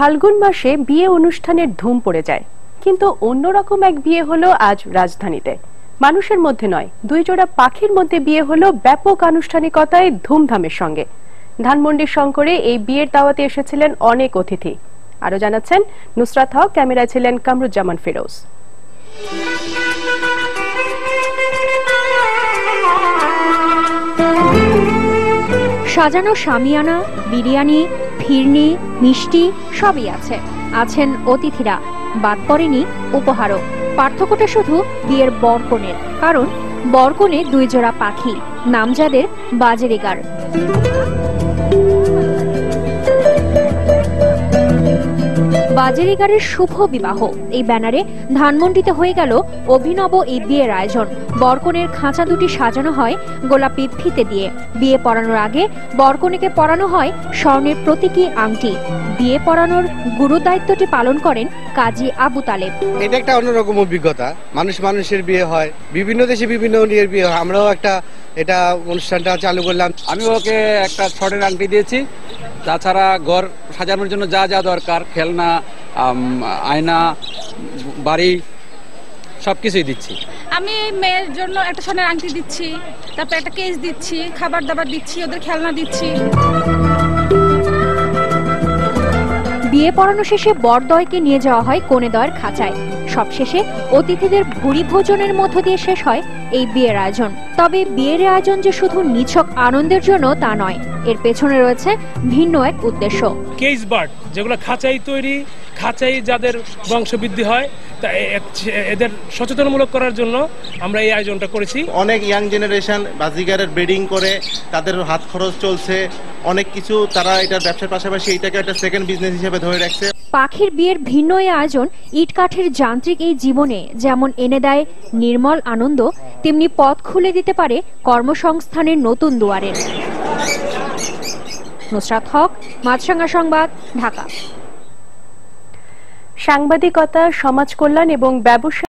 ফাল্গুন মাসে বিয়ে অনুষ্ঠানের ধুম পড়ে যায়, কিন্তু অন্যরকম এক বিয়ে হলো আজ রাজধানীতে। মানুষের মধ্যে নয়, দুই জোড়া পাখির মধ্যে বিয়ে হলো ব্যাপক আনুষ্ঠানিকতায় ধুমধামের সঙ্গে। ধানমন্ডির শঙ্করে এই বিয়ের দাওয়াতে এসেছিলেন অনেক অতিথি। আরো জানাচ্ছেন নুসরাত হক, ক্যামেরায় ছিলেন কামরুজ্জামান ফিরোজ। সাজানো শামিয়ানা, বিরিয়ানি, ফিরনি, মিষ্টি সবই আছে। আছেন অতিথিরা, বাদ পড়েনি উপহারও। পার্থক্যটা শুধু বিয়ের বরকনের, কারণ বরকনে দুই জোড়া পাখি, নাম যাদের বাজেরিগার। বাজেরিগারের শুভ বিবাহ এই ব্যানারে ধানমন্ডিতে হয়ে গেল অভিনব এই বিয়ের আয়োজন। বরকনের খাঁচা দুটি সাজানো হয় গোলাপি ফিতে দিয়ে। বিয়ে পড়ানোর আগে বরকনেকে পরানো হয় স্বর্ণের প্রতীকী আংটি। বিয়ে পড়ানোর গুরু দায়িত্বটি পালন করেন কাজী আবু তালেব। এটা একটা অন্যরকম অভিজ্ঞতা। মানুষের বিয়ে হয়, বিভিন্ন দেশে বিভিন্ন নিয়ের বিয়ে হয়। আমরাও এটা অনুষ্ঠানটা চালু করলাম। আমি ওকে একটা স্বর্ণের আংটি দিয়েছি। তাছাড়া ঘর সাজানোর জন্য যা যা দরকার, খেলনা, আয়না, বাড়ি সবকিছুই দিচ্ছি। আমি মেয়ের জন্য একটা স্বর্ণের আংটি দিচ্ছি, তারপর একটা কেস দিচ্ছি, খাবার দাবার দিচ্ছি, ওদের খেলনা দিচ্ছি। বিয়ে পড়ানো শেষে বরদয়কে নিয়ে যাওয়া হয় কনেদয়ের খাঁচায়। সবশেষে অতিথিদের ভুরি ভোজনের মধ্য দিয়ে শেষ হয় এই বিয়ের আয়োজন। তবে বিয়ের আয়োজন যে শুধু নিছক আনন্দের জন্য তা নয়, এর পেছনে রয়েছে ভিন্ন এক উদ্দেশ্য। কেস বার্ড যেগুলো খাঁচাই তৈরি, খাঁচাই যাদের বংশবৃদ্ধি হয়, তা এদের সচেতনমূলক করার জন্য আমরা এই আয়োজনটা করেছি। অনেক ইয়াং জেনারেশন বাজিগারের ব্রিডিং করে, তাদের হাত খরচ চলছে অনেক কিছু। তারা এটার ব্যবসার পাশাপাশি এটাকে একটা সেকেন্ড বিজনেস হিসেবে ধরে রাখছে। পাখির বিয়ের ভিন্ন এই আয়োজন ইট কাঠের যান্ত্রিক এই জীবনে যেমন এনে দেয় নির্মল আনন্দ, তেমনি পথ খুলে দিতে পারে কর্মসংস্থানের নতুন দুয়ারের। নুসরাত হক, মাছরাঙা সংবাদ, ঢাকা। সাংবাদিকতা, সমাজ কল্যাণ এবং ব্যবসা